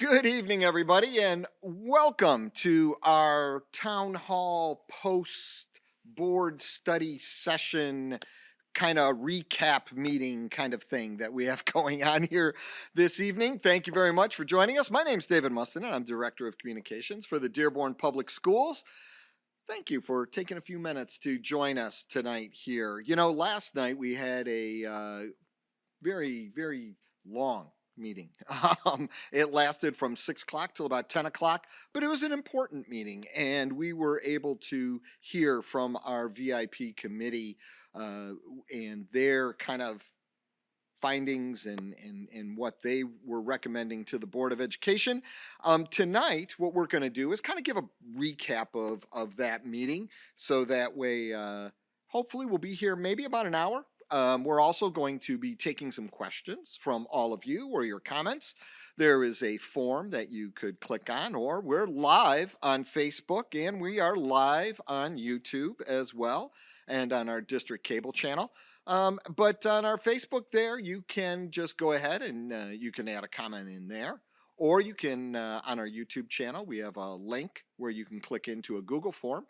Good evening, everybody, and welcome to our town hall post board study session kind of recap meeting kind of thing that we have going on here this evening. Thank you very much for joining us. My name's David Mustonen, and I'm Director of Communications for the Dearborn Public Schools. Thank you for taking a few minutes to join us tonight here. Last night we had a very long meeting. It lasted from 6 o'clock till about 10 o'clock, but it was an important meeting, and we were able to hear from our VIP committee and their kind of findings and what they were recommending to the Board of Education. Tonight, what we're going to do is kind of give a recap of that meeting, so that way, hopefully, we'll be here maybe about an hour. We're also going to be taking some questions from all of you or your comments. There is a form that you could click on, or we're live on Facebook and we are live on YouTube as well, and on our district cable channel. But on our Facebook there, you can just go ahead and you can add a comment in there. Or you can, on our YouTube channel, we have a link where you can click into a Google form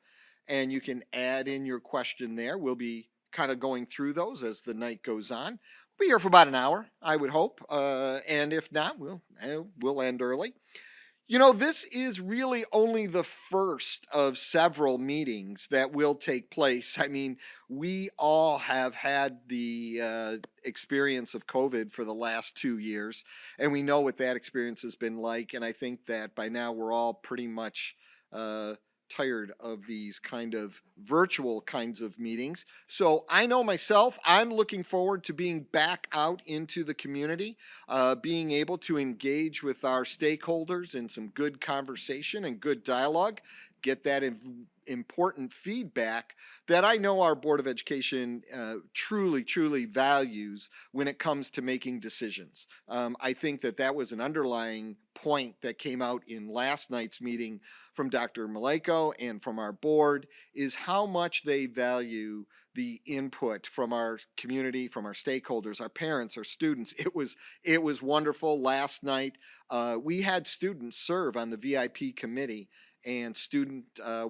and you can add in your question there. We'll be kind of going through those as the night goes on. We'll be here for about an hour, I would hope. And if not, we'll end early. This is really only the first of several meetings that will take place. I mean, we all have had the experience of COVID for the last 2 years, and we know what that experience has been like. And I think that by now we're all pretty much tired of these kind of virtual kinds of meetings. So I know myself, I'm looking forward to being back out into the community, being able to engage with our stakeholders in some good conversation and good dialogue, get that important feedback that I know our Board of Education truly values when it comes to making decisions. I think that was an underlying point that came out in last night's meeting from Dr. Maleko and from our board, is how much they value the input from our community, from our stakeholders, our parents, our students. It was wonderful last night. We had students serve on the VIP committee, and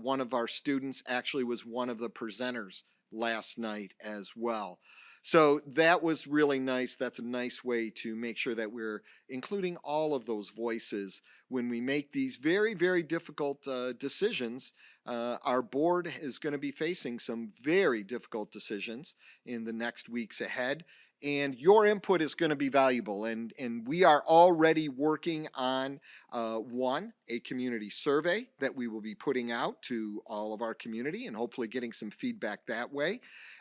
one of our students actually was one of the presenters last night as well. So that was really nice. That's a nice way to make sure that we're including all of those voices when we make these very difficult decisions. Our board is going to be facing some very difficult decisions in the next weeks ahead, and your input is going to be valuable. And we are already working on a community survey that we will be putting out to all of our community and hopefully getting some feedback that way.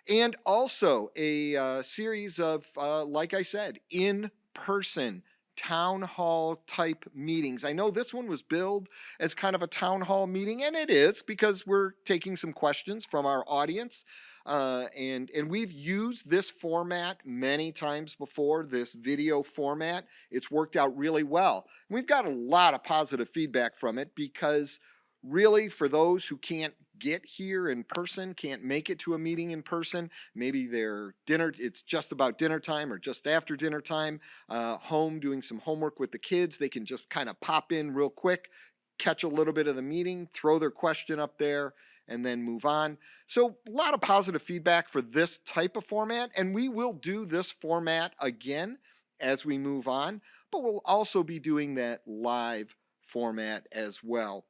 And also a series of, like I said, in-person town hall type meetings. I know this one was billed as kind of a town hall meeting, and it is, because we're taking some questions from our audience. And we've used this format many times before, this video format. It's worked out really well. We've got a lot of positive feedback from it, because really, for those who can't get here in person, can't make it to a meeting in person, maybe it's just about dinner time or just after dinner time, home doing some homework with the kids, they can just kind of pop in real quick, catch a little bit of the meeting, throw their question up there, and then move on. So a lot of positive feedback for this type of format, and we will do this format again as we move on, but we'll also be doing that live format as well.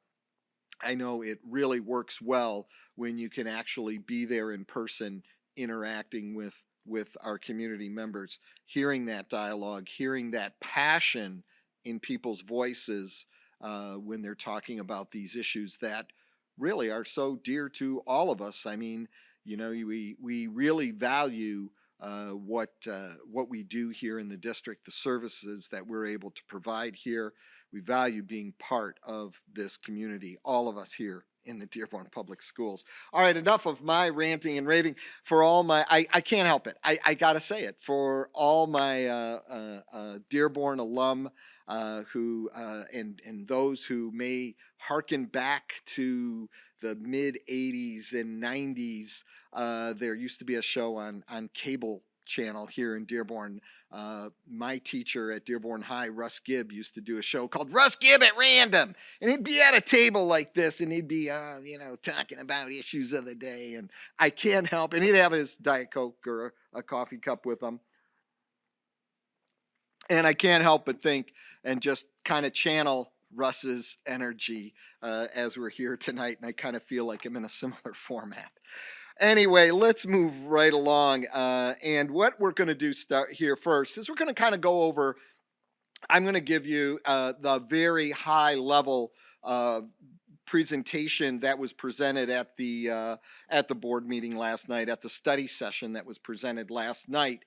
I know it really works well when you can actually be there in person, interacting with our community members, hearing that dialogue, hearing that passion in people's voices when they're talking about these issues that really are so dear to all of us. I mean, we really value what we do here in the district, the services that we're able to provide here. We value being part of this community, all of us here in the Dearborn Public Schools. All right, enough of my ranting and raving. For all my, I can't help it. I got to say it. For all my Dearborn alum who and those who may hearken back to the mid 80s and 90s, there used to be a show on cable channel here in Dearborn. My teacher at Dearborn High, Russ Gibb, used to do a show called Russ Gibb at Random. And he'd be at a table like this and he'd be, talking about issues of the day. And I can't help, and he'd have his Diet Coke or a coffee cup with him. And I can't help but think and just kind of channel Russ's energy as we're here tonight. And I kind of feel like I'm in a similar format. Anyway, let's move right along. And what we're going to do start here first is we're going to kind of go over, I'm going to give you the very high level presentation that was presented at the board meeting last night, at the study session that was presented last night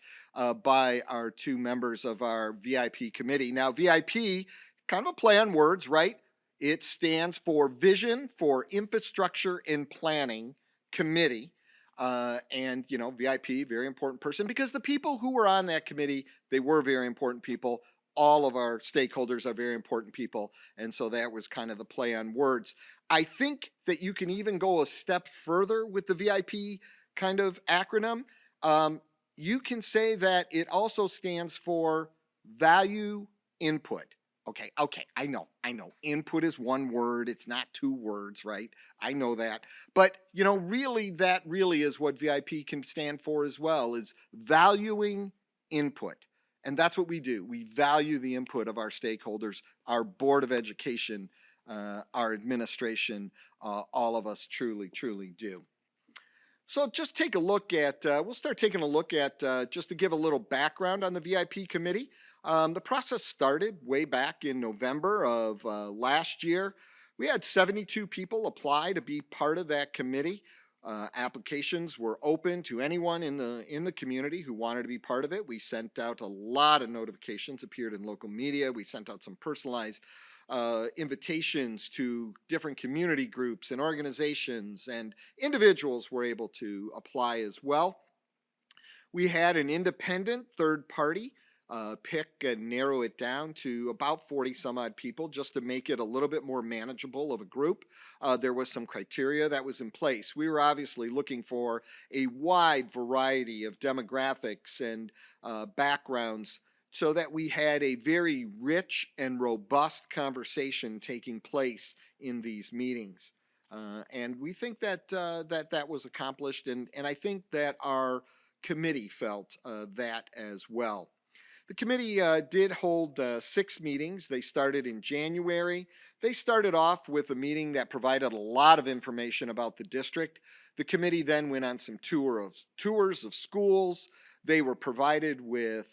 by our two members of our VIP committee. Now, VIP, kind of a play on words, right? It stands for Vision for Infrastructure and Planning Committee. And VIP, very important person, because the people who were on that committee, they were very important people. All of our stakeholders are very important people. And so that was kind of the play on words. I think that you can even go a step further with the VIP kind of acronym. You can say that it also stands for value input. Okay, I know. Input is one word. It's not two words, right? I know that. But, really, that really is what VIP can stand for as well, is valuing input. And that's what we do. We value the input of our stakeholders, our Board of Education, our administration, all of us truly, truly do. So just take a look at, we'll start taking a look at, just to give a little background on the VIP committee. The process started way back in November of last year. We had 72 people apply to be part of that committee. Applications were open to anyone in the community who wanted to be part of it. We sent out a lot of notifications, appeared in local media. We sent out some personalized invitations to different community groups and organizations, and individuals were able to apply as well. We had an independent third party pick and narrow it down to about 40 some odd people, just to make it a little bit more manageable of a group. There was some criteria that was in place. We were obviously looking for a wide variety of demographics and backgrounds, so that we had a very rich and robust conversation taking place in these meetings. And we think that that was accomplished, and I think that our committee felt that as well. The committee did hold 6 meetings. They started in January. They started off with a meeting that provided a lot of information about the district. The committee then went on some tours of schools. They were provided with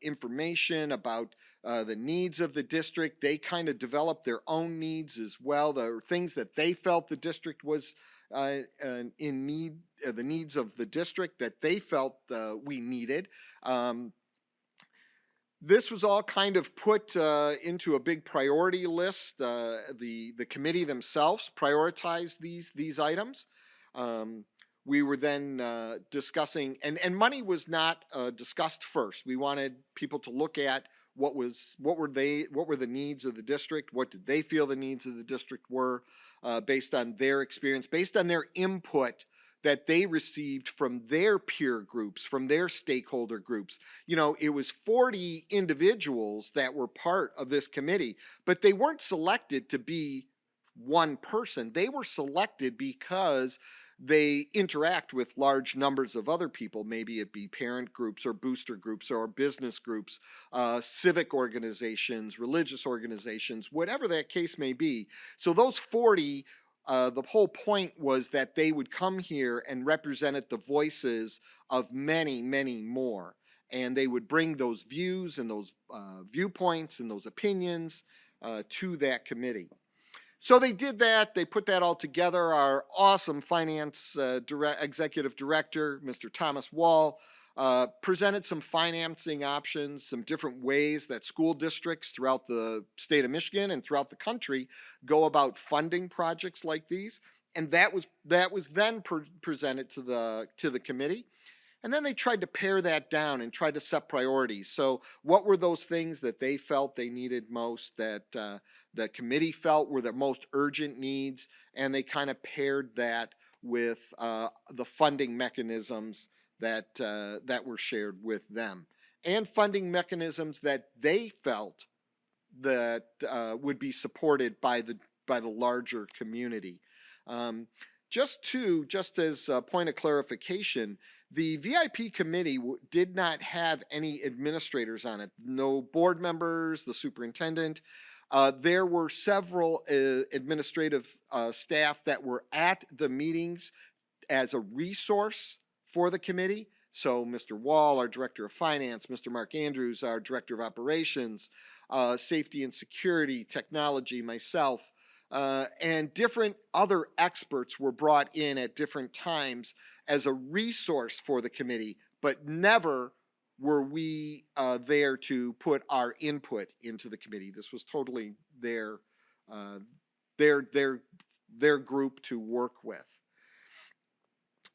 information about the needs of the district. They kind of developed their own needs as well, the things that they felt the district was in need, the needs of the district that they felt we needed. This was all kind of put into a big priority list. The committee themselves prioritized these items. We were then discussing, and money was not discussed first. We wanted people to look at what were the needs of the district, what did they feel the needs of the district were, based on their experience, based on their input that they received from their peer groups, from their stakeholder groups. It was 40 individuals that were part of this committee, but they weren't selected to be one person. They were selected because they interact with large numbers of other people. Maybe it be parent groups or booster groups or business groups, civic organizations, religious organizations, whatever that case may be. So those 40, the whole point was that they would come here and represent the voices of many, many more. And they would bring those views and those viewpoints and those opinions to that committee. So they did that. They put that all together. Our awesome finance executive director, Mr. Thomas Wall, presented some financing options, some different ways that school districts throughout the state of Michigan and throughout the country go about funding projects like these. And that was then presented to the committee. And then they tried to pare that down and tried to set priorities. So what were those things that they felt they needed most, that the committee felt were the most urgent needs, and they kind of paired that with the funding mechanisms that were shared with them, and funding mechanisms that they felt that would be supported by the larger community. Um, just as a point of clarification, the VIP committee did not have any administrators on it. No board members, the superintendent. There were several administrative staff that were at the meetings as a resource for the committee. So Mr. Wall, our Director of Finance, Mr. Mark Andrews, our Director of Operations, Safety and Security, Technology, myself, and different other experts were brought in at different times as a resource for the committee, but never were we there to put our input into the committee. This was totally their group to work with.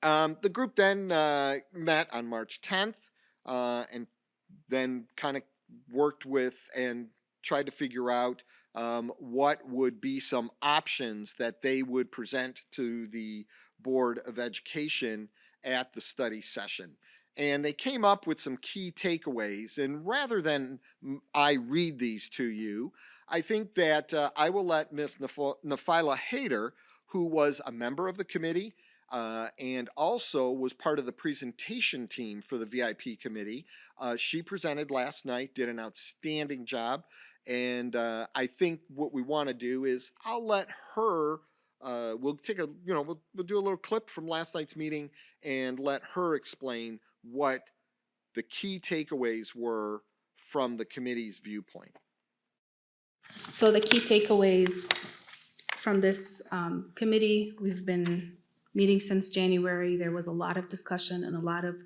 The group then met on March 10th and then kind of worked with and tried to figure out what would be some options that they would present to the Board of Education at the study session. And they came up with some key takeaways. And rather than I read these to you, I think that I will let Ms. Nafila Hayter, who was a member of the committee, and also was part of the presentation team for the VIP committee. She presented last night, did an outstanding job, and I think what we want to do is I'll let her. We'll take a we'll do a little clip from last night's meeting and let her explain what the key takeaways were from the committee's viewpoint. So the key takeaways from this committee, we've been meeting since January. There was a lot of discussion and a lot of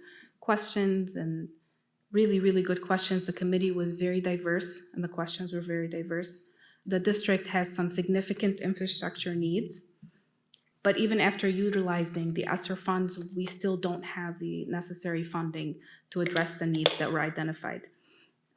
questions, and really, really good questions. The committee was very diverse and the questions were very diverse. The district has some significant infrastructure needs, but even after utilizing the ESSER funds, we still don't have the necessary funding to address the needs that were identified.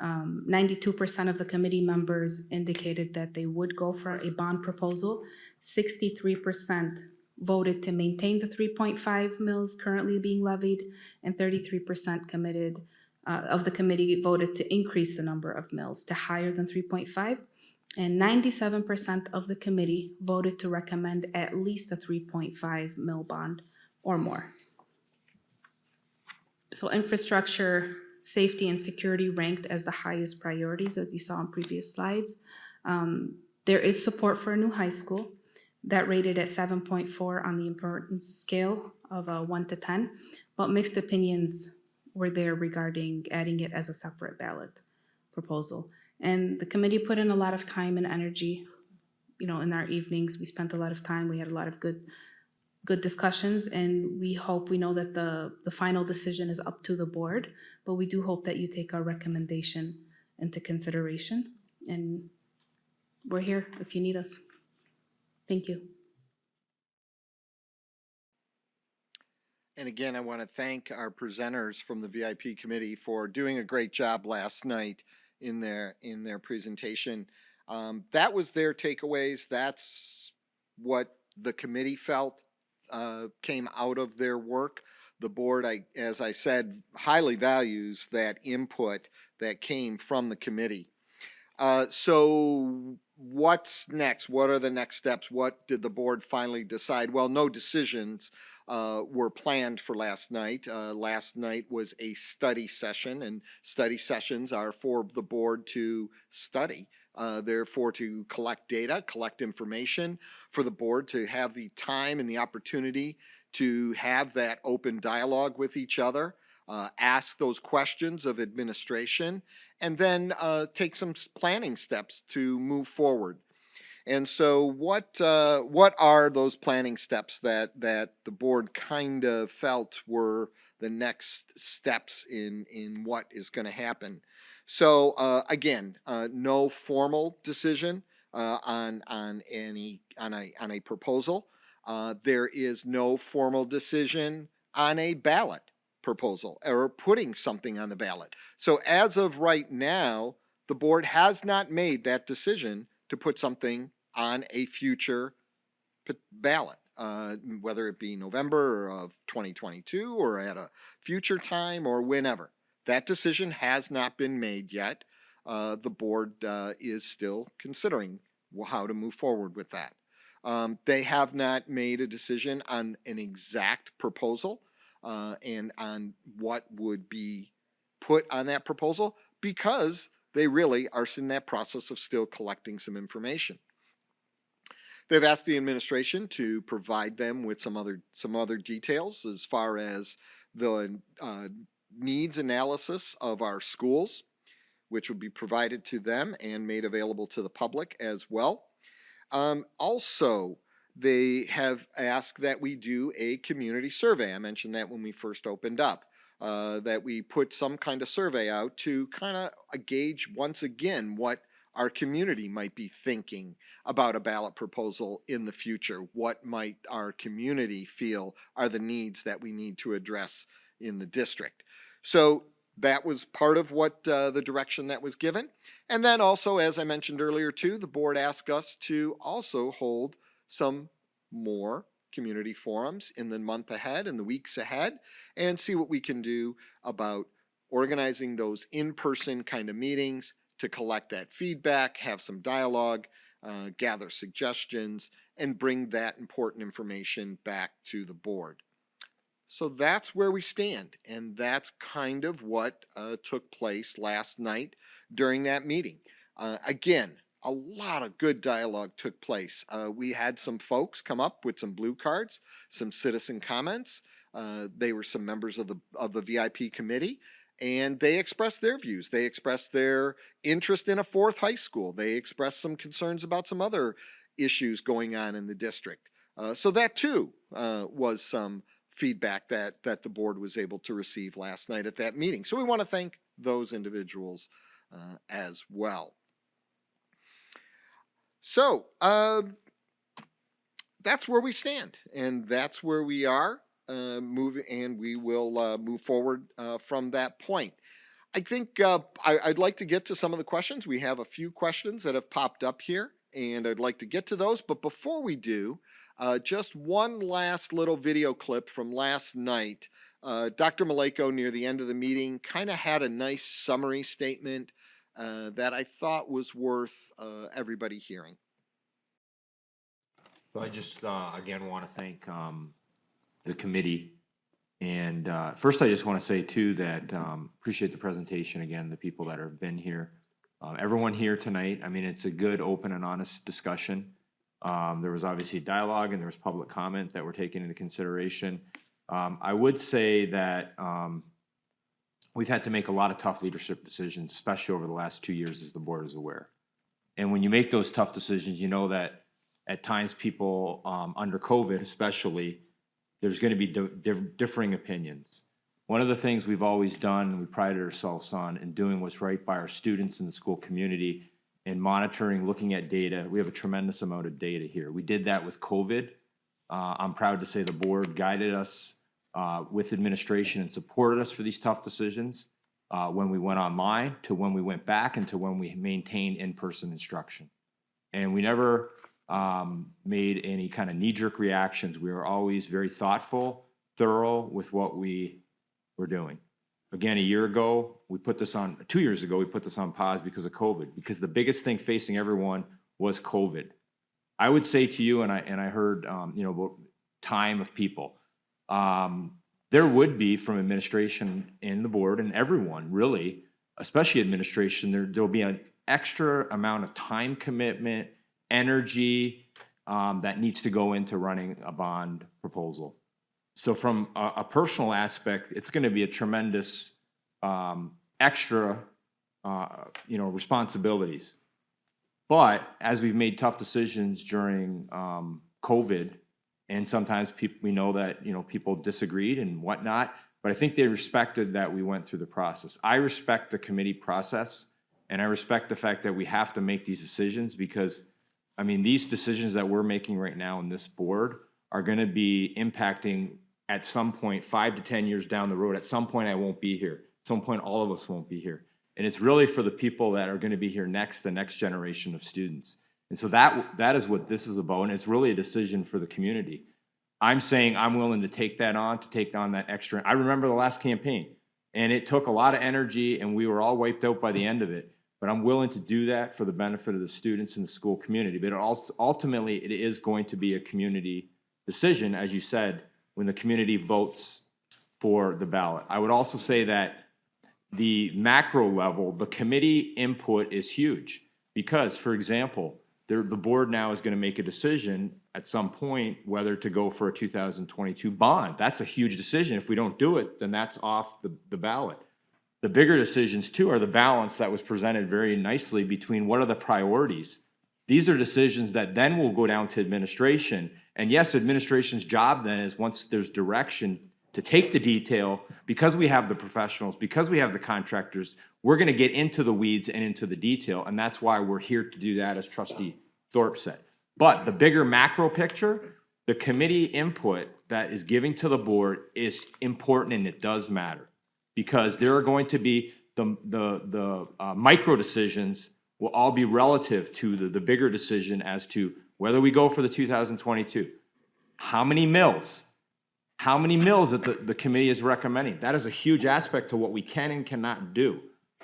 92% of the committee members indicated that they would go for a bond proposal. 63% voted to maintain the 3.5 mills currently being levied, and 33% committed of the committee voted to increase the number of mills to higher than 3.5, and 97% of the committee voted to recommend at least a 3.5 mill bond or more. So infrastructure, safety, and security ranked as the highest priorities, as you saw in previous slides. There is support for a new high school that rated at 7.4 on the importance scale of 1 to 10, but mixed opinions were there regarding adding it as a separate ballot proposal. And the committee put in a lot of time and energy. In our evenings, we spent a lot of time. We had a lot of good discussions, and we know that the final decision is up to the board, but we do hope that you take our recommendation into consideration. And we're here if you need us. Thank you. And again, I want to thank our presenters from the VIP committee for doing a great job last night in their presentation. That was their takeaways. That's what the committee felt came out of their work. The board, as I said, highly values that input that came from the committee. So what's next? What are the next steps? What did the board finally decide? Well, no decisions were planned for last night. Last night was a study session, and study sessions are for the board to study. Therefore, to collect data, collect information, for the board to have the time and the opportunity to have that open dialogue with each other, ask those questions of administration, and then take some planning steps to move forward. And so what are those planning steps that the board kind of felt were the next steps in what is going to happen? So again, no formal decision on a proposal. There is no formal decision on a ballot proposal or putting something on the ballot. So as of right now, the board has not made that decision to put something on a future ballot. whether it be November of 2022 or at a future time or whenever. That decision has not been made yet. The board is still considering how to move forward with that. They have not made a decision on an exact proposal and on what would be put on that proposal because they really are in that process of still collecting some information. They've asked the administration to provide them with some other details as far as the needs analysis of our schools, which would be provided to them and made available to the public as well. Also, they have asked that we do a community survey. I mentioned that when we first opened up, that we put some kind of survey out to kind of gauge once again what our community might be thinking about a ballot proposal in the future. What might our community feel are the needs that we need to address in the district? So that was part of what the direction that was given. And then also, as I mentioned earlier too, the board asked us to also hold some more community forums in the month ahead and the weeks ahead and see what we can do about organizing those in-person kind of meetings to collect that feedback, have some dialogue, gather suggestions, and bring that important information back to the board. So that's where we stand, and that's kind of what took place last night during that meeting. Again, a lot of good dialogue took place. We had some folks come up with some blue cards, some citizen comments. They were some members of the VIP committee, and they expressed their views. They expressed their interest in a fourth high school. They expressed some concerns about some other issues going on in the district. So that too was some feedback that the board was able to receive last night at that meeting. So we want to thank those individuals as well. So that's where we stand, and that's where we are moving, and we will move forward from that point. I think I'd like to get to some of the questions. We have a few questions that have popped up here, and I'd like to get to those. But before we do, just one last little video clip from last night. Dr. Maleko, near the end of the meeting, kind of had a nice summary statement that I thought was worth everybody hearing. So I just, again, want to thank the committee. And first, I just want to say, too, that appreciate the presentation, again, the people that have been here. Everyone here tonight, I mean, it's a good, open, and honest discussion. There was obviously dialogue and there was public comment that were taken into consideration. I would say that we've had to make a lot of tough leadership decisions, especially over the last 2 years, as the board is aware. And when you make those tough decisions, you know that at times people, under COVID especially, there's going to be differing opinions. One of the things we've always done, and we prided ourselves on, in doing what's right by our students in the school community and monitoring, looking at data. We have a tremendous amount of data here. We did that with COVID. I'm proud to say the board guided us with administration and supported us for these tough decisions when we went online to when we went back and to when we maintained in-person instruction. And we never made any kind of knee-jerk reactions. We were always very thoughtful, thorough with what we were doing. Again, 2 years ago, we put this on pause because of COVID, because the biggest thing facing everyone was COVID. I would say to you, and I heard, about time of people, there would be from administration and the board and everyone really, especially administration, there'll be an extra amount of time commitment, energy that needs to go into running a bond proposal. So from a personal aspect, it's going to be a tremendous extra, responsibilities. But as we've made tough decisions during COVID, and sometimes we know that people disagreed and whatnot, but I think they respected that we went through the process. I respect the committee process, and I respect the fact that we have to make these decisions because, I mean, these decisions that we're making right now in this board are going to be impacting at some point 5 to 10 years down the road. At some point, I won't be here. At some point, all of us won't be here. And it's really for the people that are going to be here next, the next generation of students. And so that is what this is about, and it's really a decision for the community. I'm saying I'm willing to take that on, to take on that extra. I remember the last campaign, and it took a lot of energy, and we were all wiped out by the end of it. But I'm willing to do that for the benefit of the students and the school community. But ultimately, it is going to be a community decision, as you said, when the community votes for the ballot. I would also say that the macro level, the committee input is huge because, for example, the board now is going to make a decision at some point whether to go for a 2022 bond. That's a huge decision. If we don't do it, then that's off the ballot. The bigger decisions, too, are the balance that was presented very nicely between what are the priorities. These are decisions that then will go down to administration. And yes, administration's job then is, once there's direction, to take the detail, because we have the professionals, because we have the contractors, we're going to get into the weeds and into the detail. And that's why we're here to do that, as Trustee Thorpe said. But the bigger macro picture, the committee input that is giving to the board is important, and it does matter. Because there are going to be the micro decisions will all be relative to the bigger decision as to whether we go for the 2022. How many mills? How many mills that the committee is recommending? That is a huge aspect to what we can and cannot do.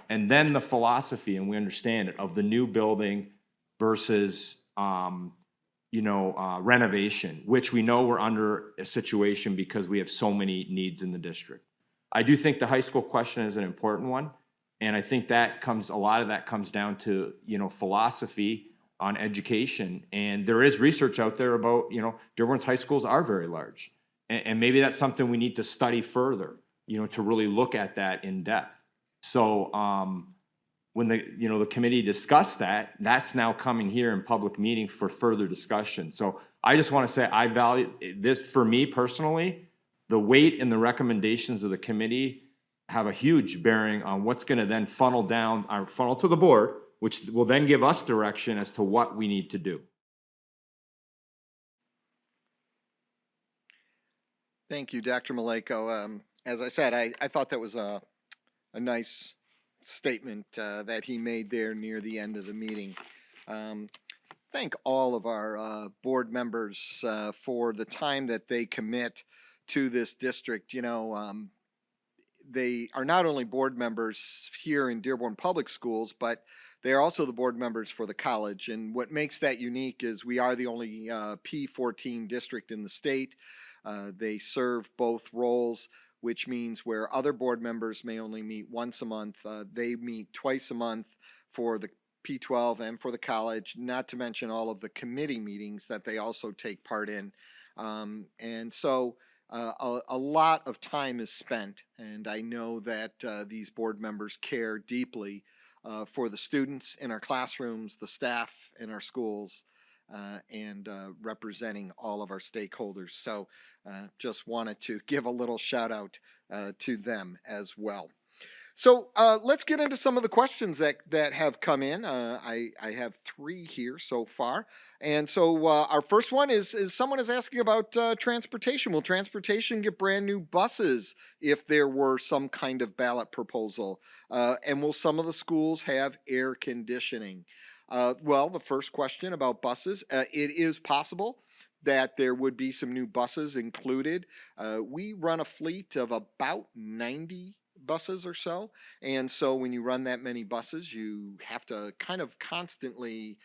And then the philosophy, and we understand it, of the new building versus renovation, which we know we're under a situation because we have so many needs in the district. I do think the high school question is an important one, and I think a lot of that comes down to, philosophy on education. And there is research out there about, Dearborn's high schools are very large, and maybe that's something we need to study further, to really look at that in depth. So when the committee discussed that, that's now coming here in public meeting for further discussion. So I just want to say I value this. For me personally, the weight and the recommendations of the committee have a huge bearing on what's going to then funnel to the board, which will then give us direction as to what we need to do. Thank you, Dr. Maleko. As I said, I thought that was a nice statement that he made there near the end of the meeting. Thank all of our board members for the time that they commit to this district. They are not only board members here in Dearborn Public Schools, but they are also the board members for the college. And what makes that unique is we are the only P14 district in the state. They serve both roles, which means where other board members may only meet once a month, they meet twice a month for the P12 and for the college, not to mention all of the committee meetings that they also take part in. And so a lot of time is spent, and I know that these board members care deeply for the students in our classrooms, the staff in our schools, and representing all of our stakeholders. So just wanted to give a little shout out to them as well. So let's get into some of the questions that have come in. I have 3 here so far. And so our first one is someone is asking about transportation. Will transportation get brand new buses if there were some kind of ballot proposal? And will some of the schools have air conditioning? Well, the first question about buses, it is possible that there would be some new buses included. We run a fleet of about 90 buses or so, and so when you run that many buses, you have to kind of constantly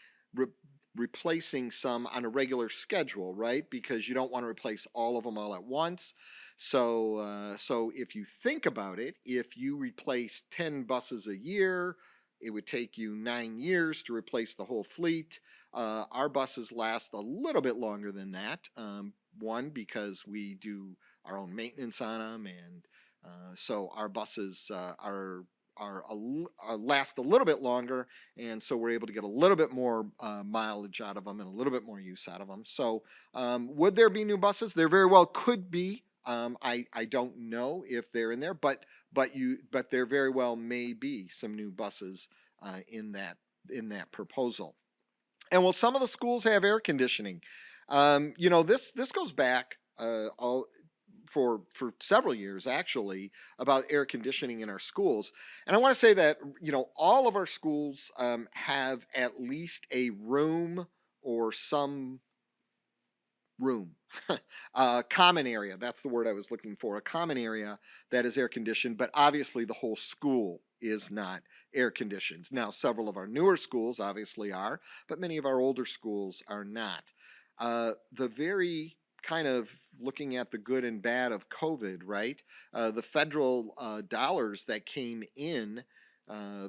replacing some on a regular schedule, right? Because you don't want to replace all of them all at once. So if you think about it, if you replace 10 buses a year, it would take you 9 years to replace the whole fleet. Our buses last a little bit longer than that. One, because we do our own maintenance on them, and so our buses last a little bit longer, and so we're able to get a little bit more mileage out of them and a little bit more use out of them. So would there be new buses? There very well could be. I don't know if they're in there, but there very well may be some new buses in that proposal. And will some of the schools have air conditioning? This goes back for several years actually about air conditioning in our schools. And I want to say that all of our schools have at least a room or some room common area. That's the word I was looking for. A common area that is air conditioned, but obviously the whole school is not air conditioned. Now, several of our newer schools obviously are, but many of our older schools are not. The very kind of looking at the good and bad of COVID, right? The federal dollars that came in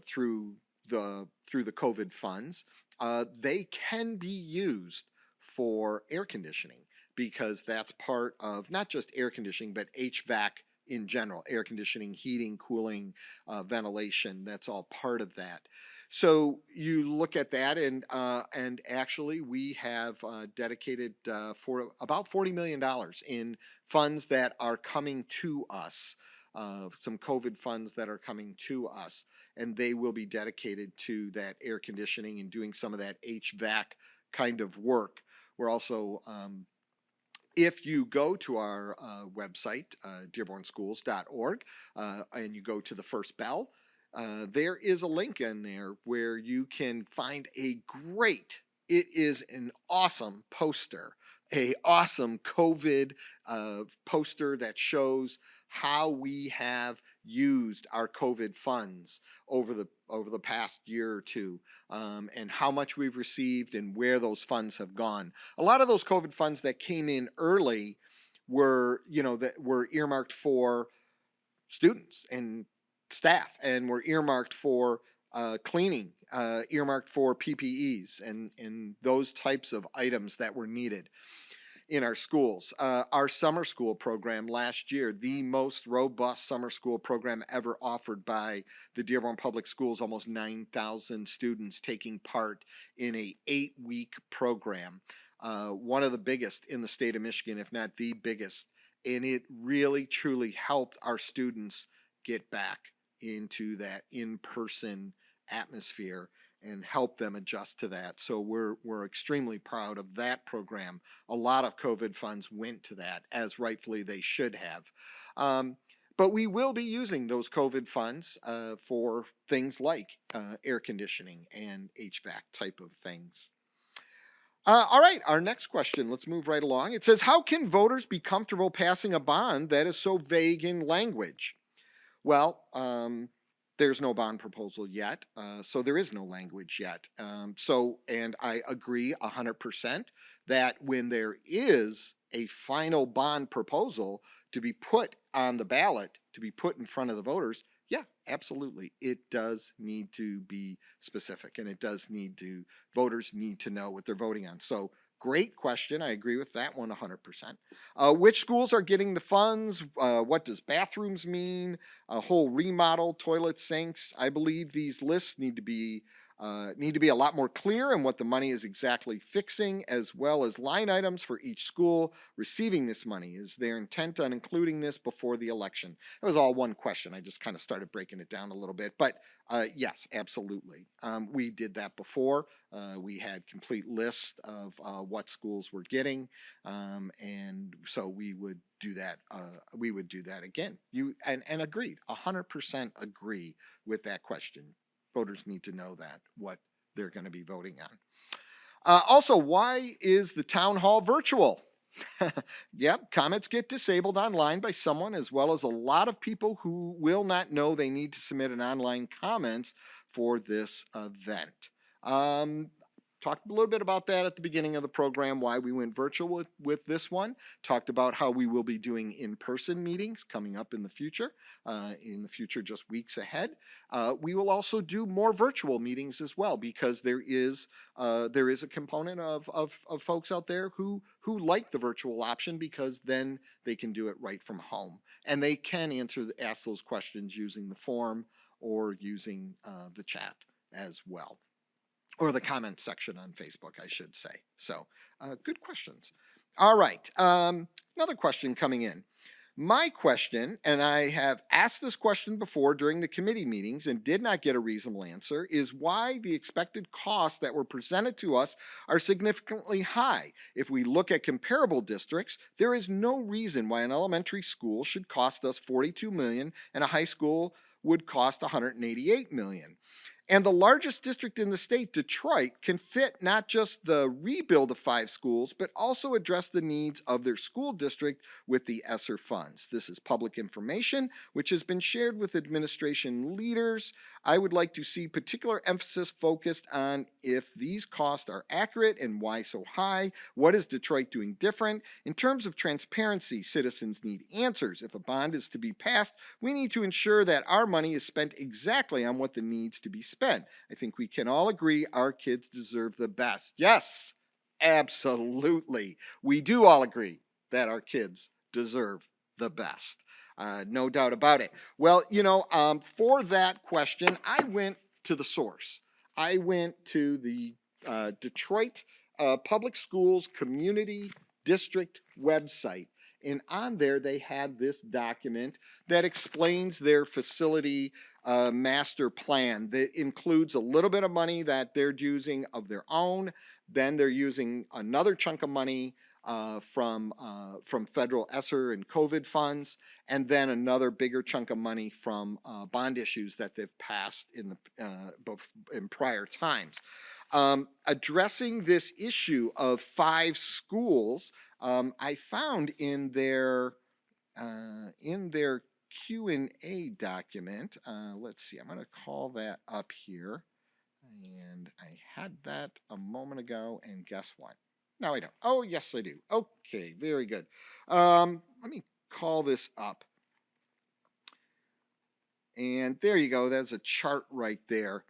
through the COVID funds, they can be used for air conditioning because that's part of not just air conditioning but HVAC in general, air conditioning, heating, cooling, ventilation. That's all part of that. So you look at that, and actually we have dedicated for about $40 million in funds that are coming to us. Some COVID funds that are coming to us, and they will be dedicated to that air conditioning and doing some of that HVAC kind of work. We're also, if you go to our website, dearbornschools.org, and you go to the first bell, there is a link in there where you can find it is an awesome poster, a awesome COVID poster that shows how we have used our COVID funds over the past year or two, and how much we've received and where those funds have gone. A lot of those COVID funds that came in early were earmarked for students and staff, and were earmarked for cleaning, earmarked for PPEs and those types of items that were needed in our schools. Our summer school program last year, the most robust summer school program ever offered by the Dearborn Public Schools, almost 9,000 students taking part in a 8-week program. One of the biggest in the state of Michigan, if not the biggest. And it really, truly helped our students get back into that in-person atmosphere and help them adjust to that. So we're extremely proud of that program. A lot of COVID funds went to that, as rightfully they should have. But we will be using those COVID funds for things like air conditioning and HVAC type of things. All right, our next question. Let's move right along. It says, how can voters be comfortable passing a bond that is so vague in language? Well, there's no bond proposal yet, so there is no language yet. And I agree 100% that when there is a final bond proposal to be put on the ballot, to be put in front of the voters, yeah, absolutely. It does need to be specific, and voters need to know what they're voting on. So great question. I agree with that one 100%. Which schools are getting the funds? What does bathrooms mean? A whole remodel, toilet sinks. I believe these lists need to be a lot more clear in what the money is exactly fixing, as well as line items for each school receiving this money. Is their intent on including this before the election? It was all one question. I just kind of started breaking it down a little bit, but yes, absolutely. We did that before. We had complete lists of what schools were getting, and so we would do that. We would do that again. And agreed, 100% agree with that question. Voters need to know that, what they're going to be voting on. Also, why is the town hall virtual? Yep, comments get disabled online by someone, as well as a lot of people who will not know they need to submit an online comments for this event. Talked a little bit about that at the beginning of the program, why we went virtual with this one. Talked about how we will be doing in-person meetings coming up in the future, just weeks ahead. We will also do more virtual meetings as well, because there is a component of folks out there who like the virtual option, because then they can do it right from home. And they can ask those questions using the form or using the chat as well. Or the comment section on Facebook, I should say. So, good questions. All right, another question coming in. My question, and I have asked this question before during the committee meetings and did not get a reasonable answer, is why the expected costs that were presented to us are significantly high. If we look at comparable districts, there is no reason why an elementary school should cost us $42 million and a high school would cost $188 million. And the largest district in the state, Detroit, can fit not just the rebuild of 5 schools, but also address the needs of their school district with the ESSER funds. This is public information, which has been shared with administration leaders. I would like to see particular emphasis focused on if these costs are accurate and why so high. What is Detroit doing different? In terms of transparency, citizens need answers. If a bond is to be passed, we need to ensure that our money is spent exactly on what needs to be spent. I think we can all agree our kids deserve the best. Yes, absolutely. We do all agree that our kids deserve the best. No doubt about it. Well, for that question, I went to the source. I went to the Detroit Public Schools Community District website. And on there, they had this document that explains their facility master plan that includes a little bit of money that they're using of their own. Then they're using another chunk of money from federal ESSER and COVID funds, and then another bigger chunk of money from bond issues that they've passed in prior times. Addressing this issue of 5 schools, I found in their Q&A document. Let's see, I'm going to call that up here. And I had that a moment ago, and guess what? No, I don't. Oh, yes, I do. Okay, very good. Let me call this up. And there you go. There's a chart right there.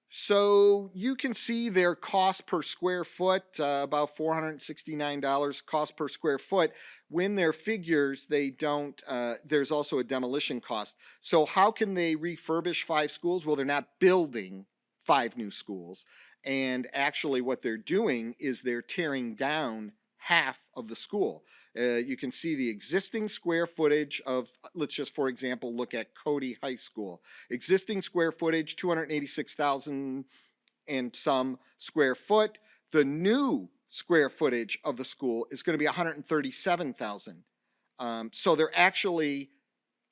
So you can see their cost per square foot, about $469 cost per square foot. When their figures, they don't, there's also a demolition cost. So how can they refurbish 5 schools? Well, they're not building 5 new schools. And actually what they're doing is they're tearing down half of the school. You can see the existing square footage of, let's just, for example, look at Cody High School. Existing square footage, 286,000 and some square foot. The new square footage of the school is going to be 137,000. So they're actually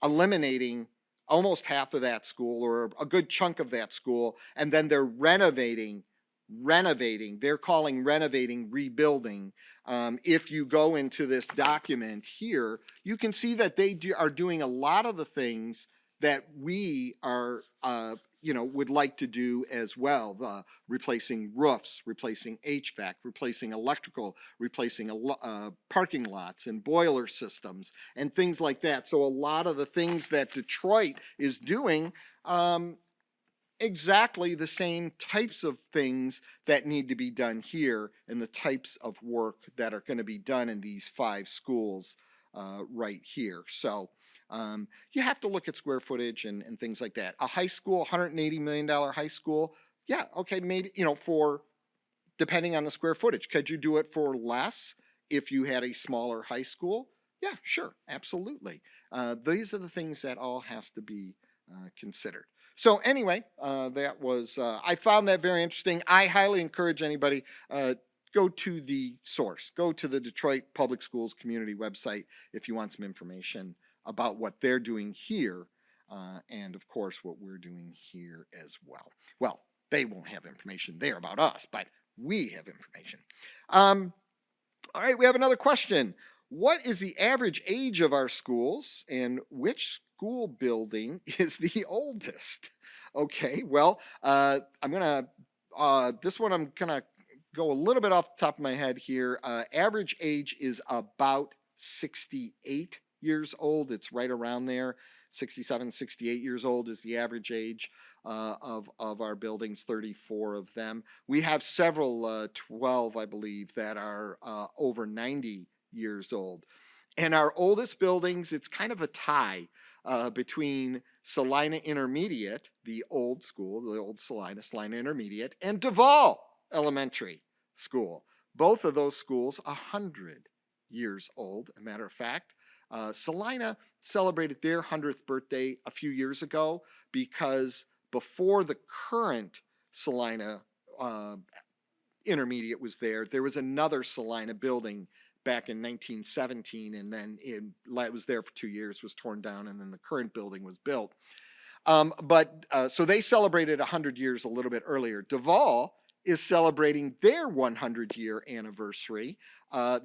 eliminating almost half of that school, or a good chunk of that school, and then they're renovating. They're calling renovating rebuilding. If you go into this document here, you can see that they are doing a lot of the things that we are would like to do as well. Replacing roofs, replacing HVAC, replacing electrical, replacing parking lots and boiler systems and things like that. So a lot of the things that Detroit is doing, exactly the same types of things that need to be done here, and the types of work that are going to be done in these 5 schools right here. So you have to look at square footage and things like that. A high school, $180 million high school, yeah, okay, maybe, for, depending on the square footage. Could you do it for less if you had a smaller high school? Yeah, sure, absolutely. These are the things that all has to be considered. So anyway, that was, I found that very interesting. I highly encourage anybody, go to the source. Go to the Detroit Public Schools community website if you want some information about what they're doing here, and of course what we're doing here as well. Well, they won't have information there about us, but we have information. All right, we have another question. What is the average age of our schools, and which school building is the oldest? Okay, well, this one I'm gonna go a little bit off the top of my head here. Average age is about 68 years old. It's right around there. 67, 68 years old is the average age of our buildings, 34 of them. We have several, 12, I believe, that are over 90 years old. And our oldest buildings, it's kind of a tie between Salina Intermediate, the old school, the old Salina Intermediate, and Duval Elementary School. Both of those schools, 100 years old, a matter of fact. Salina celebrated their 100th birthday a few years ago because before the current Salina Intermediate was there was another Salina building back in 1917, and then it was there for 2 years, was torn down, and then the current building was built. So they celebrated 100 years a little bit earlier. Duval is celebrating their 100-year anniversary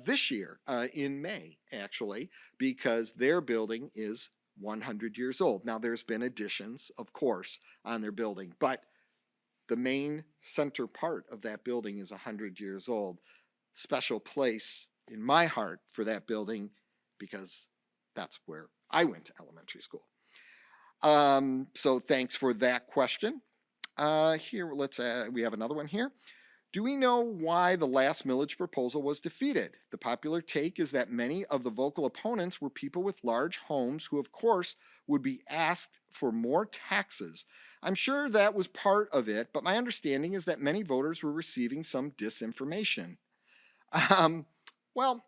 this year in May, actually, because their building is 100 years old. Now, there's been additions, of course, on their building, but the main center part of that building is 100 years old. Special place in my heart for that building because that's where I went to elementary school. So thanks for that question. Here, we have another one here. Do we know why the last millage proposal was defeated? The popular take is that many of the vocal opponents were people with large homes who, of course, would be asked for more taxes. I'm sure that was part of it, but my understanding is that many voters were receiving some disinformation. Well,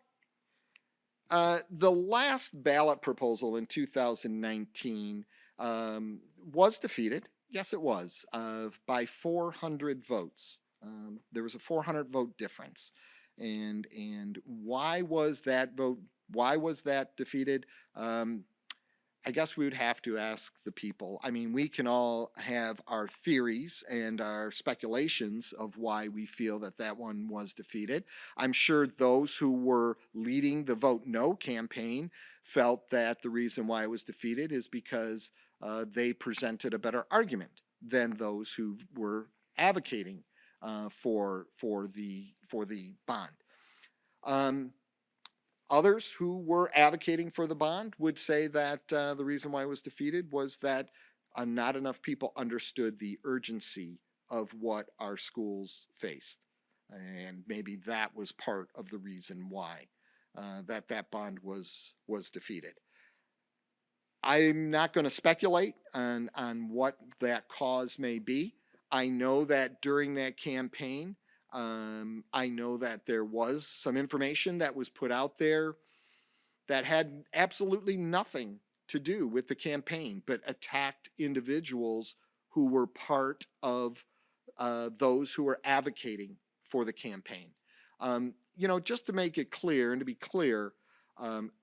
the last ballot proposal in 2019 was defeated. Yes, it was, by 400 votes. There was a 400 vote difference. And why was that defeated? I guess we would have to ask the people. I mean, we can all have our theories and our speculations of why we feel that one was defeated. I'm sure those who were leading the Vote No campaign felt that the reason why it was defeated is because they presented a better argument than those who were advocating for the bond. Others who were advocating for the bond would say that the reason why it was defeated was that not enough people understood the urgency of what our schools faced. And maybe that was part of the reason why that bond was defeated. I'm not going to speculate on what that cause may be. I know that during that campaign, I know that there was some information that was put out there that had absolutely nothing to do with the campaign, but attacked individuals who were part of those who were advocating for the campaign. Just to make it clear and to be clear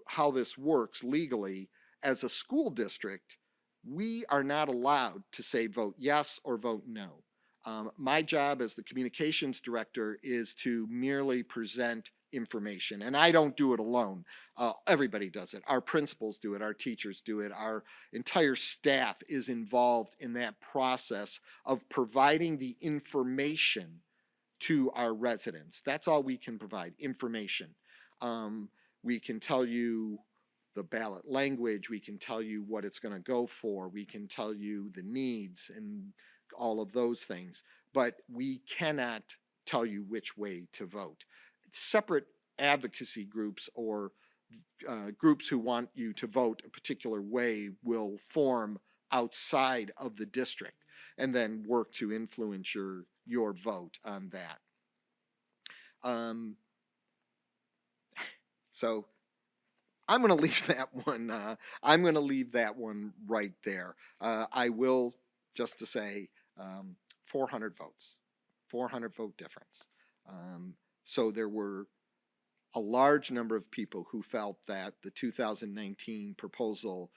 how this works legally, as a school district, we are not allowed to say vote yes or vote no. My job as the communications director is to merely present information, and I don't do it alone. Everybody does it. Our principals do it. Our teachers do it. Our entire staff is involved in that process of providing the information to our residents. That's all we can provide, information. We can tell you the ballot language. We can tell you what it's going to go for. We can tell you the needs and all of those things, but we cannot tell you which way to vote. Separate advocacy groups or groups who want you to vote a particular way will form outside of the district and then work to influence your vote on that. So I'm going to leave that one. I'm going to leave that one right there. I will just to say 400 votes, 400 vote difference. So there were a large number of people who felt that the 2019 proposal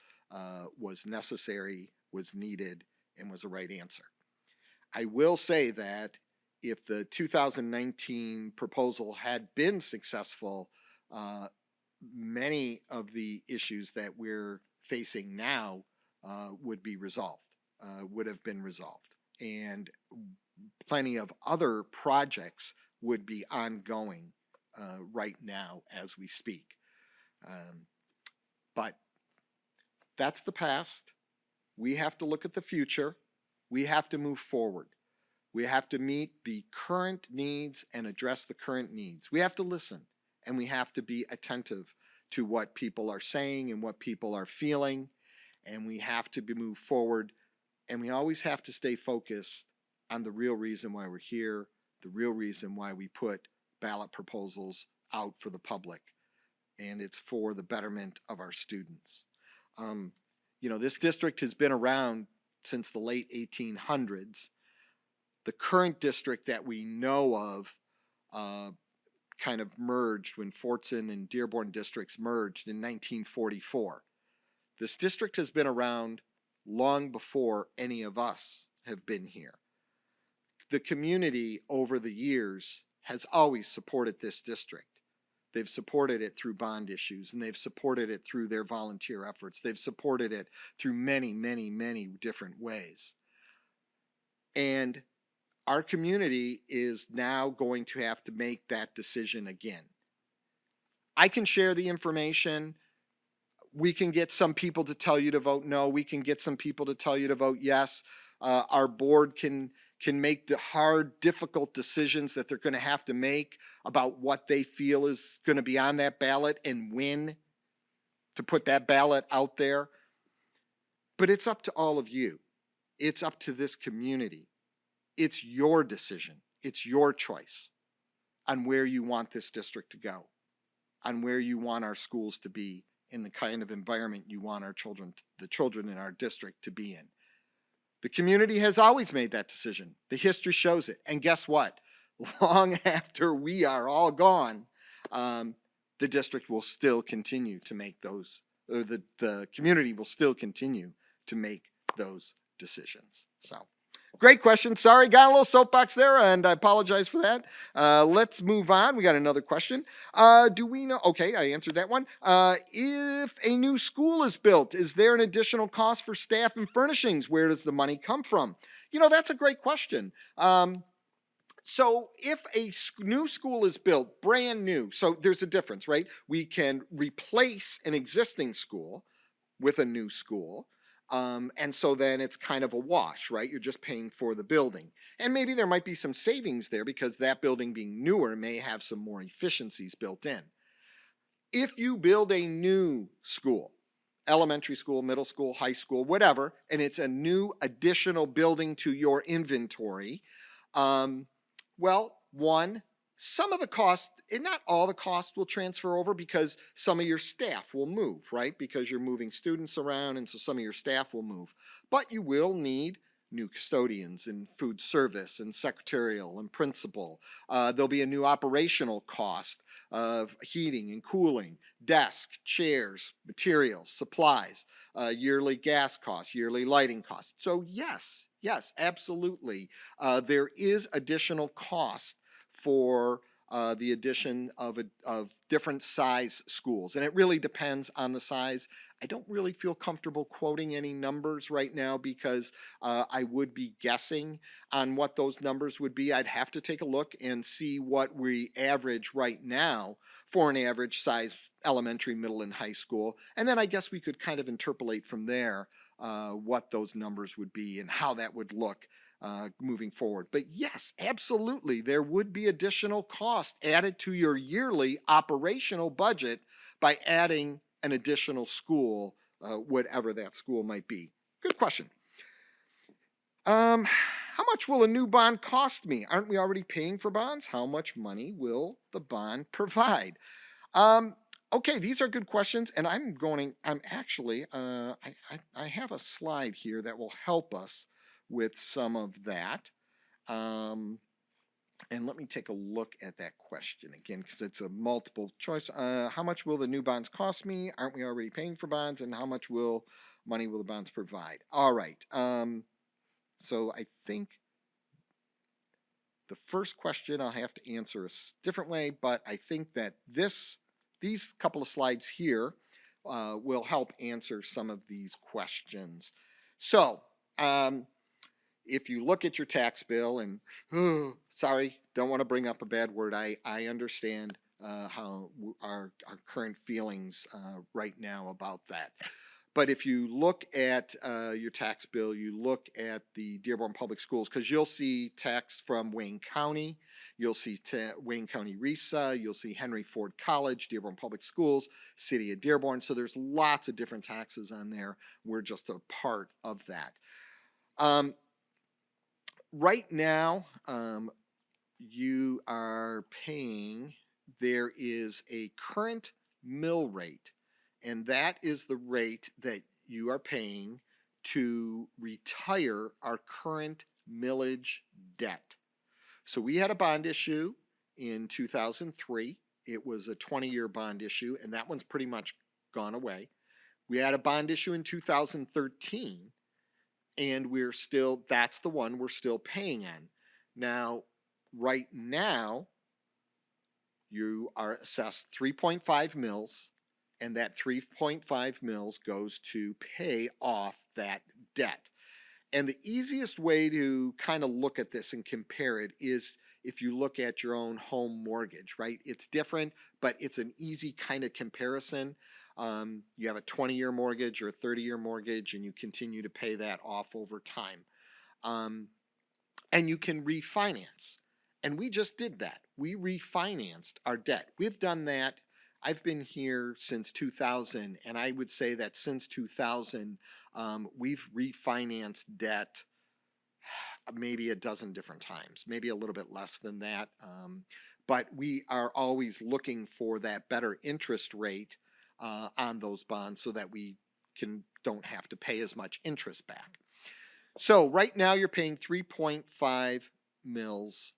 was necessary, was needed, and was the right answer. I will say that if the 2019 proposal had been successful, many of the issues that we're facing now would be resolved, would have been resolved. And plenty of other projects would be ongoing right now as we speak. But that's the past. We have to look at the future. We have to move forward. We have to meet the current needs and address the current needs. We have to listen, and we have to be attentive to what people are saying and what people are feeling, and we have to move forward, and we always have to stay focused on the real reason why we're here, the real reason why we put ballot proposals out for the public, and it's for the betterment of our students. This district has been around since the late 1800s. The current district that we know of kind of merged when Fortson and Dearborn districts merged in 1944. This district has been around long before any of us have been here. The community over the years has always supported this district. They've supported it through bond issues, and they've supported it through their volunteer efforts. They've supported it through many, many, many different ways. And our community is now going to have to make that decision again. I can share the information. We can get some people to tell you to vote no. We can get some people to tell you to vote yes. Our board can make the hard, difficult decisions that they're going to have to make about what they feel is going to be on that ballot and when to put that ballot out there. But it's up to all of you. It's up to this community. It's your decision. It's your choice on where you want this district to go, on where you want our schools to be, in the kind of environment you want our children, the children in our district, to be in. The community has always made that decision. The history shows it. And guess what? Long after we are all gone, the district will still continue to make those, or the community will still continue to make those decisions. So, great question. Sorry, got a little soapbox there, and I apologize for that. Let's move on. We got another question. Do we know? Okay, I answered that one. If a new school is built, is there an additional cost for staff and furnishings? Where does the money come from? You know, that's a great question. So if a new school is built, brand new, so there's a difference, right? We can replace an existing school with a new school. And so then it's kind of a wash, right? You're just paying for the building. And maybe there might be some savings there because that building being newer may have some more efficiencies built in. If you build a new school, elementary school, middle school, high school, whatever, and it's a new additional building to your inventory, well, one, some of the cost, and not all the cost, will transfer over because some of your staff will move, right? Because you're moving students around, and so some of your staff will move. But you will need new custodians and food service and secretarial and principal. There'll be a new operational cost of heating and cooling, desk, chairs, materials, supplies, yearly gas costs, yearly lighting costs. So yes, absolutely. There is additional cost for the addition of different size schools. And it really depends on the size. I don't really feel comfortable quoting any numbers right now because I would be guessing on what those numbers would be. I'd have to take a look and see what we average right now for an average size elementary, middle, and high school. And then I guess we could kind of interpolate from there what those numbers would be and how that would look moving forward. But yes, absolutely, there would be additional cost added to your yearly operational budget by adding an additional school, whatever that school might be. Good question. How much will a new bond cost me? Aren't we already paying for bonds? How much money will the bond provide? Okay, these are good questions, and I have a slide here that will help us with some of that. And let me take a look at that question again, because it's a multiple choice. How much will the new bonds cost me? Aren't we already paying for bonds? And how much money will the bonds provide? All right. So I think the first question I'll have to answer a different way, but I think that these couple of slides here will help answer some of these questions. So, if you look at your tax bill and, sorry, don't want to bring up a bad word. I understand how our current feelings right now about that. But if you look at your tax bill, you look at the Dearborn Public Schools, because you'll see tax from Wayne County, you'll see Wayne County RESA, you'll see Henry Ford College, Dearborn Public Schools, City of Dearborn. So there's lots of different taxes on there. We're just a part of that. Right now, you are paying, there is a current mill rate, and that is the rate that you are paying to retire our current millage debt. So we had a bond issue in 2003. It was a 20-year bond issue, and that one's pretty much gone away. We had a bond issue in 2013, and that's the one we're still paying on. Now, right now, you are assessed 3.5 mils, and that 3.5 mils goes to pay off that debt. And the easiest way to kind of look at this and compare it is if you look at your own home mortgage, right? It's different, but it's an easy kind of comparison. You have a 20-year mortgage or a 30-year mortgage, and you continue to pay that off over time. And you can refinance. And we just did that. We refinanced our debt. We've done that. I've been here since 2000, and I would say that since 2000, we've refinanced debt maybe a dozen different times, maybe a little bit less than that. But we are always looking for that better interest rate on those bonds so that we don't have to pay as much interest back. So right now you're paying 3.5 mils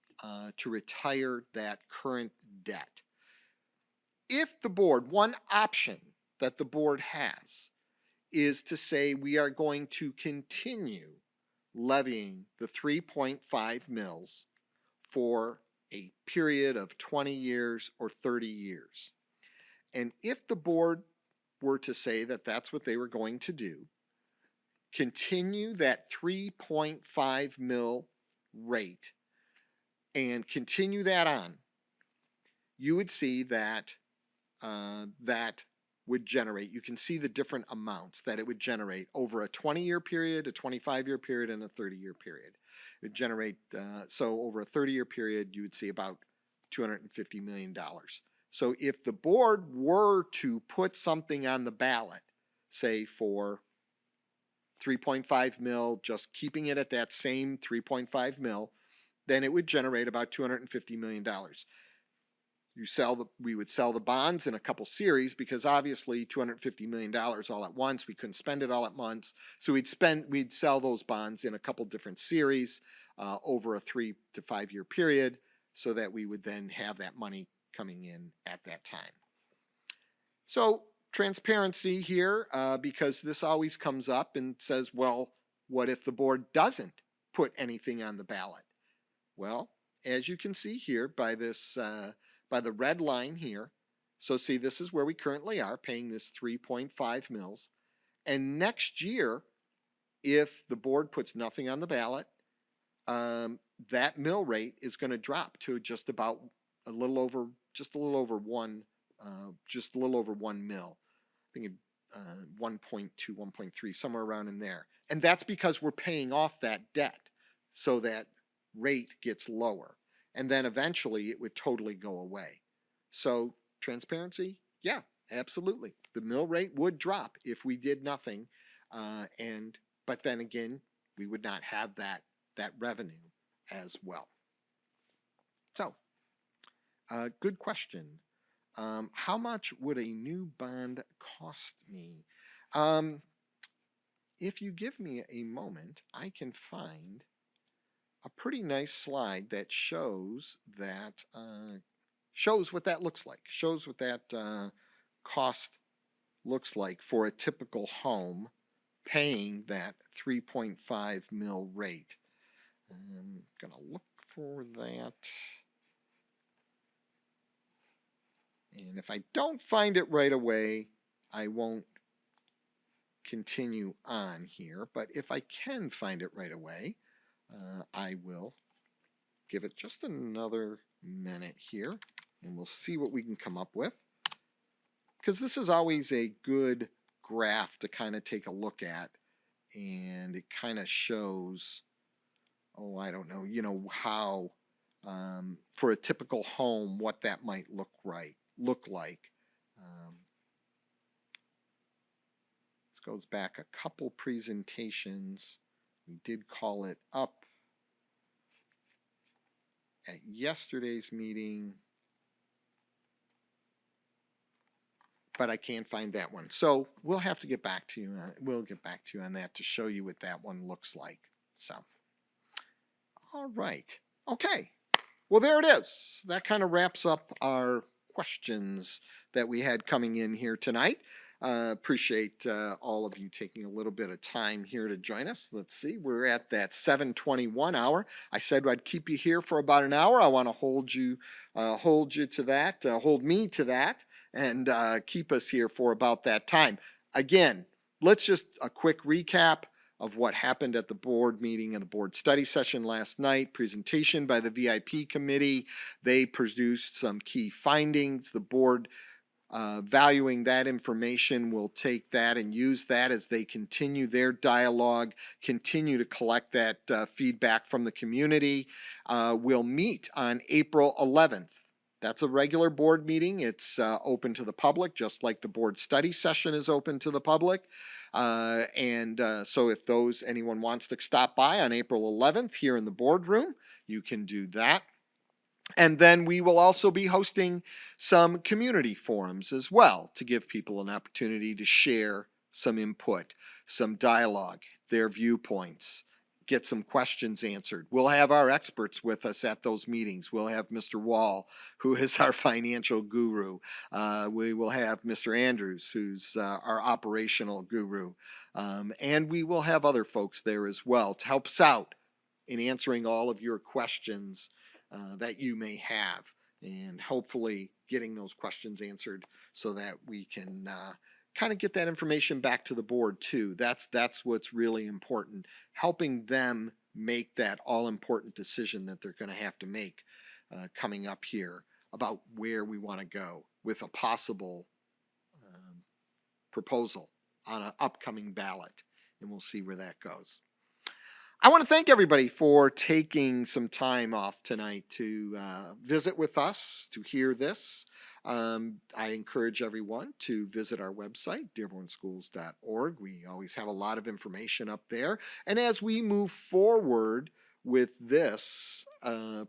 to retire that current debt. If the board, one option that the board has is to say we are going to continue levying the 3.5 mils for a period of 20 years or 30 years. And if the board were to say that that's what they were going to do, continue that 3.5 mil rate and continue that on, you would see that that would generate, you can see the different amounts that it would generate over a 20-year period, a 25-year period, and a 30-year period. It would generate, so over a 30-year period, you would see about $250 million. So if the board were to put something on the ballot, say for 3.5 mil, just keeping it at that same 3.5 mil, then it would generate about $250 million. We would sell the bonds in a couple series because obviously $250 million all at once, we couldn't spend it all at once. So we'd sell those bonds in a couple different series over a 3 to 5 year period so that we would then have that money coming in at that time. So transparency here, because this always comes up and says, well, what if the board doesn't put anything on the ballot? Well, as you can see here by this, by the red line here, so see, this is where we currently are, paying this 3.5 mils. And next year, if the board puts nothing on the ballot, that mill rate is going to drop to just about a little over 1 mil. I think 1.2, 1.3, somewhere around in there. And that's because we're paying off that debt, so that rate gets lower. And then eventually it would totally go away. So transparency, yeah, absolutely. The mill rate would drop if we did nothing. But then again, we would not have that revenue as well. So, good question. How much would a new bond cost me? If you give me a moment, I can find a pretty nice slide that shows that shows what that looks like. Shows what that cost looks like for a typical home paying that 3.5 mil rate. I'm gonna look for that. And if I don't find it right away, I won't continue on here. But if I can find it right away, I will give it just another minute here, and we'll see what we can come up with. Because this is always a good graph to kind of take a look at, and it kind of shows, oh, I don't know, how for a typical home, what that might look like. This goes back a couple presentations. We did call it up at yesterday's meeting, but I can't find that one. So we'll have to get back to you. We'll get back to you on that to show you what that one looks like. So, all right. Okay. Well, there it is. That kind of wraps up our questions that we had coming in here tonight. Appreciate all of you taking a little bit of time here to join us. Let's see, we're at that 7:21 hour. I said I'd keep you here for about an hour. I want to hold you to that, hold me to that, and keep us here for about that time. Again, let's just a quick recap of what happened at the board meeting and the board study session last night. Presentation by the VIP committee. They produced some key findings. The board, valuing that information, will take that and use that as they continue their dialogue, continue to collect that feedback from the community. We'll meet on April 11th. That's a regular board meeting. It's open to the public, just like the board study session is open to the public. So if anyone wants to stop by on April 11th here in the boardroom, you can do that. And then we will also be hosting some community forums as well to give people an opportunity to share some input, some dialogue, their viewpoints, get some questions answered. We'll have our experts with us at those meetings. We'll have Mr. Wall, who is our financial guru. We will have Mr. Andrews, who's our operational guru. And we will have other folks there as well to help us out in answering all of your questions that you may have, and hopefully getting those questions answered so that we can kind of get that information back to the board too. That's what's really important, helping them make that all-important decision that they're going to have to make coming up here about where we want to go with a possible proposal on an upcoming ballot, and we'll see where that goes. I want to thank everybody for taking some time off tonight to visit with us, to hear this. I encourage everyone to visit our website, dearbornschools.org. We always have a lot of information up there. And as we move forward with this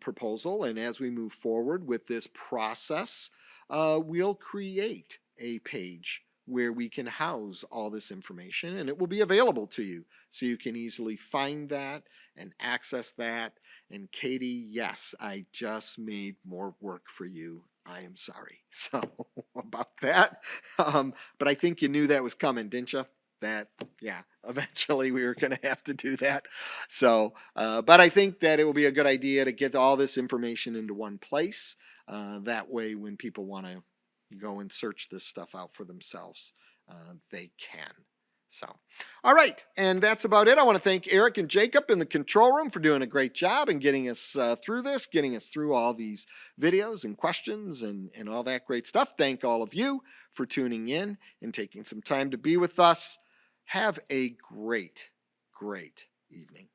proposal, and as we move forward with this process, we'll create a page where we can house all this information, and it will be available to you so you can easily find that and access that. And Katie, yes, I just made more work for you. I am sorry. So about that. But I think you knew that was coming, didn't you? That, yeah, eventually we were going to have to do that. So, but I think that it will be a good idea to get all this information into one place. That way, when people want to go and search this stuff out for themselves, they can. So, all right, and that's about it. I want to thank Eric and Jacob in the control room for doing a great job and getting us through this, getting us through all these videos and questions and all that great stuff. Thank all of you for tuning in and taking some time to be with us. Have a great, great evening.